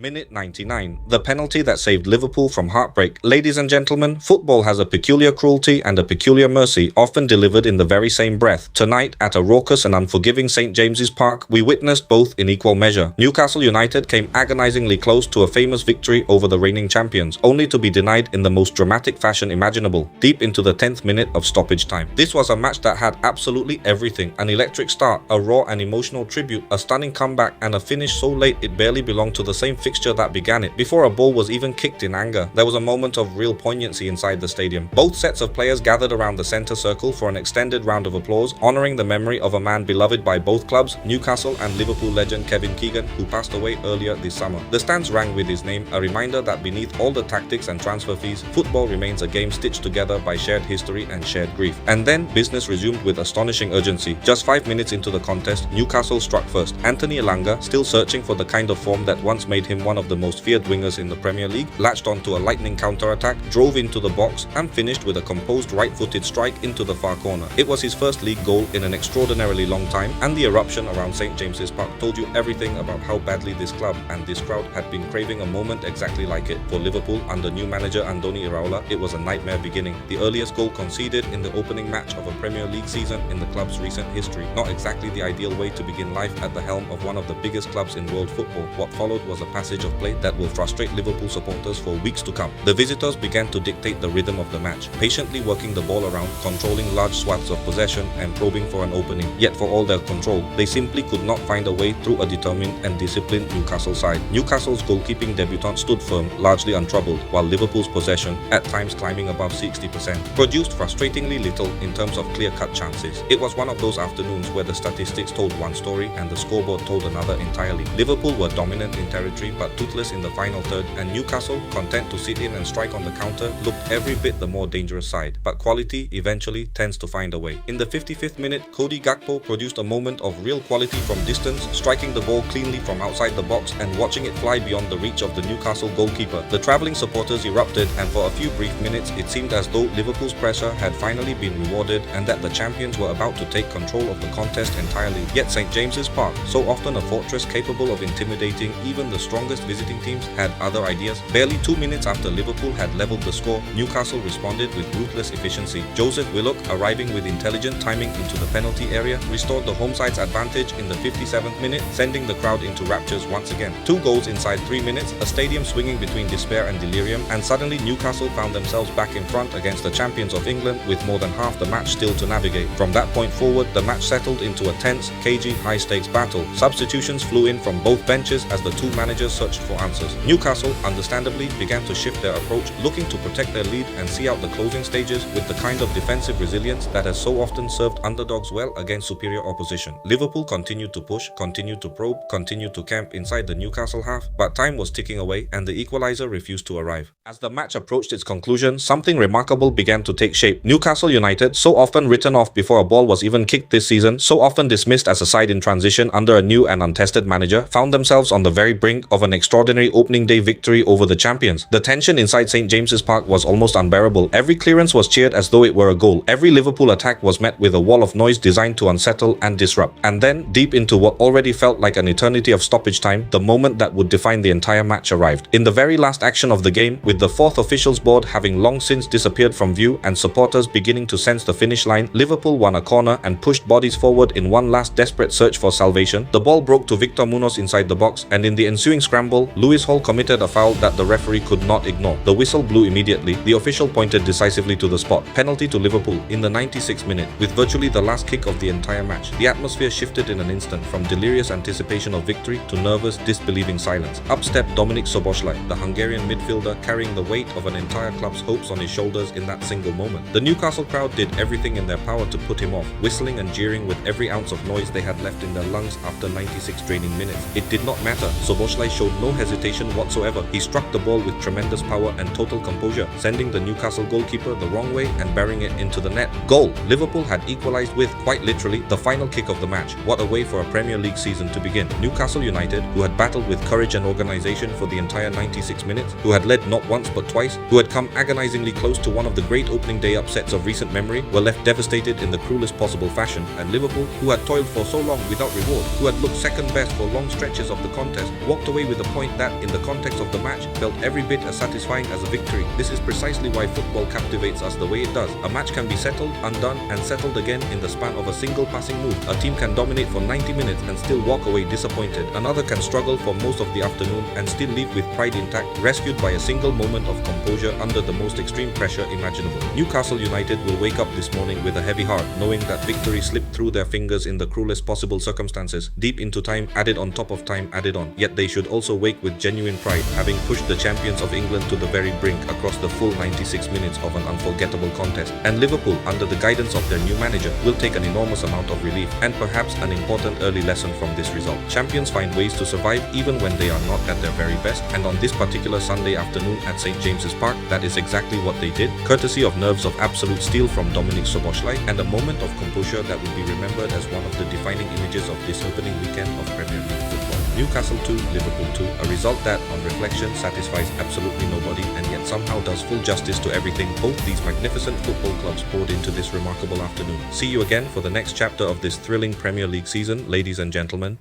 Minute 99. The penalty that saved Liverpool from heartbreak. Ladies and gentlemen, football has a peculiar cruelty and a peculiar mercy, often delivered in the very same breath. Tonight, at a raucous and unforgiving St James's Park, we witnessed both in equal measure. Newcastle United came agonizingly close to a famous victory over the reigning champions, only to be denied in the most dramatic fashion imaginable, deep into the 10th minute of stoppage time. This was a match that had absolutely everything: an electric start, a raw and emotional tribute, a stunning comeback, and a finish so late it barely belonged to the same fixture that began it. Before a ball was even kicked in anger, there was a moment of real poignancy inside the stadium. Both sets of players gathered around the centre circle for an extended round of applause, honouring the memory of a man beloved by both clubs, Newcastle and Liverpool legend Keegan, who passed away earlier this summer. The stands rang with his name, a reminder that beneath all the tactics and transfer fees, football remains a game stitched together by shared history and shared grief. And then business resumed with astonishing urgency. Just 5 minutes into the contest, Newcastle struck first. Anthony Elanga, still searching for the kind of form that once made him one of the most feared wingers in the Premier League, latched onto a lightning counter-attack, drove into the box, and finished with a composed right-footed strike into the far corner. It was his first league goal in an extraordinarily long time, and the eruption around St James's Park told you everything about how badly this club and this crowd had been craving a moment exactly like it. For Liverpool, under new manager Andoni Iraola, it was a nightmare beginning. The earliest goal conceded in the opening match of a Premier League season in the club's recent history. Not exactly the ideal way to begin life at the helm of one of the biggest clubs in world football. What followed was a passage of play that will frustrate Liverpool supporters for weeks to come. The visitors began to dictate the rhythm of the match, patiently working the ball around, controlling large swaths of possession and probing for an opening. Yet for all their control, they simply could not find a way through a determined and disciplined Newcastle side. Newcastle's goalkeeping debutant stood firm, largely untroubled, while Liverpool's possession, at times climbing above 60%, produced frustratingly little in terms of clear-cut chances. It was one of those afternoons where the statistics told one story and the scoreboard told another entirely. Liverpool were dominant in territory but toothless in the final third, and Newcastle, content to sit in and strike on the counter, looked every bit the more dangerous side. But quality eventually tends to find a way. In the 55th minute, Gakpo produced a moment of real quality from distance, striking the ball cleanly from outside the box and watching it fly beyond the reach of the Newcastle goalkeeper. The travelling supporters erupted, and for a few brief minutes it seemed as though Liverpool's pressure had finally been rewarded and that the champions were about to take control of the contest entirely. Yet St James's Park, so often a fortress capable of intimidating even the strongest visiting teams, had other ideas. Barely 2 minutes after Liverpool had levelled the score, Newcastle responded with ruthless efficiency. Joseph Willock, arriving with intelligent timing into the penalty area, restored the home side's advantage in the 57th minute, sending the crowd into raptures once again. 2 goals inside 3 minutes, a stadium swinging between despair and delirium, and suddenly Newcastle found themselves back in front against the champions of England with more than half the match still to navigate. From that point forward, the match settled into a tense, cagey, high-stakes battle. Substitutions flew in from both benches as the two managers searched for answers. Newcastle, understandably, began to shift their approach, looking to protect their lead and see out the closing stages with the kind of defensive resilience that has so often served underdogs well against superior opposition. Liverpool continued to push, continued to probe, continued to camp inside the Newcastle half, but time was ticking away and the equalizer refused to arrive. As the match approached its conclusion, something remarkable began to take shape. Newcastle United, so often written off before a ball was even kicked this season, so often dismissed as a side in transition under a new and untested manager, found themselves on the very brink of an extraordinary opening day victory over the champions. The tension inside St James's Park was almost unbearable. Every clearance was cheered as though it were a goal. Every Liverpool attack was met with a wall of noise designed to unsettle and disrupt. And then, deep into what already felt like an eternity of stoppage time, the moment that would define the entire match arrived. In the very last action of the game, with the fourth officials board having long since disappeared from view and supporters beginning to sense the finish line, Liverpool won a corner and pushed bodies forward in one last desperate search for salvation. The ball broke to Victor Munoz inside the box, and in the ensuing scramble, Lewis Hall committed a foul that the referee could not ignore. The whistle blew immediately. The official pointed decisively to the spot. Penalty to Liverpool in the 96th minute, with virtually the last kick of the entire match. The atmosphere shifted in an instant from delirious anticipation of victory to nervous, disbelieving silence. Up stepped Gakpo Szoboszlai, the Hungarian midfielder, carrying the weight of an entire club's hopes on his shoulders in that single moment. The Newcastle crowd did everything in their power to put him off, whistling and jeering with every ounce of noise they had left in their lungs after 96 draining minutes. It did not matter. Szoboszlai showed no hesitation whatsoever. He struck the ball with tremendous power and total composure, sending the Newcastle goalkeeper the wrong way and burying it into the net. Goal! Liverpool had equalized with, quite literally, the final kick of the match. What a way for a Premier League season to begin. Newcastle United, who had battled with courage and organisation for the entire 96 minutes, who had led not once but twice, who had come agonizingly close to one of the great opening day upsets of recent memory, were left devastated in the cruelest possible fashion. And Liverpool, who had toiled for so long without reward, who had looked second best for long stretches of the contest, walked away with with a point that, in the context of the match, felt every bit as satisfying as a victory. This is precisely why football captivates us the way it does. A match can be settled, undone, and settled again in the span of a single passing move. A team can dominate for 90 minutes and still walk away disappointed. Another can struggle for most of the afternoon and still leave with pride intact, rescued by a single moment of composure under the most extreme pressure imaginable. Newcastle United will wake up this morning with a heavy heart, knowing that victory slipped through their fingers in the cruelest possible circumstances, deep into time added on top of time added on. Yet they should also wake with genuine pride, having pushed the champions of England to the very brink across the full 96 minutes of an unforgettable contest. And Liverpool, under the guidance of their new manager, will take an enormous amount of relief and perhaps an important early lesson from this result. Champions find ways to survive even when they are not at their very best, and on this particular Sunday afternoon at St. James's Park, that is exactly what they did, courtesy of nerves of absolute steel from Gakpo Szoboszlai and a moment of composure that will be remembered as one of the defining images of this opening weekend of Premier League football. Newcastle 2, Liverpool 2, a result that, on reflection, satisfies absolutely nobody and yet somehow does full justice to everything both these magnificent football clubs poured into this remarkable afternoon. See you again for the next chapter of this thrilling Premier League season, ladies and gentlemen.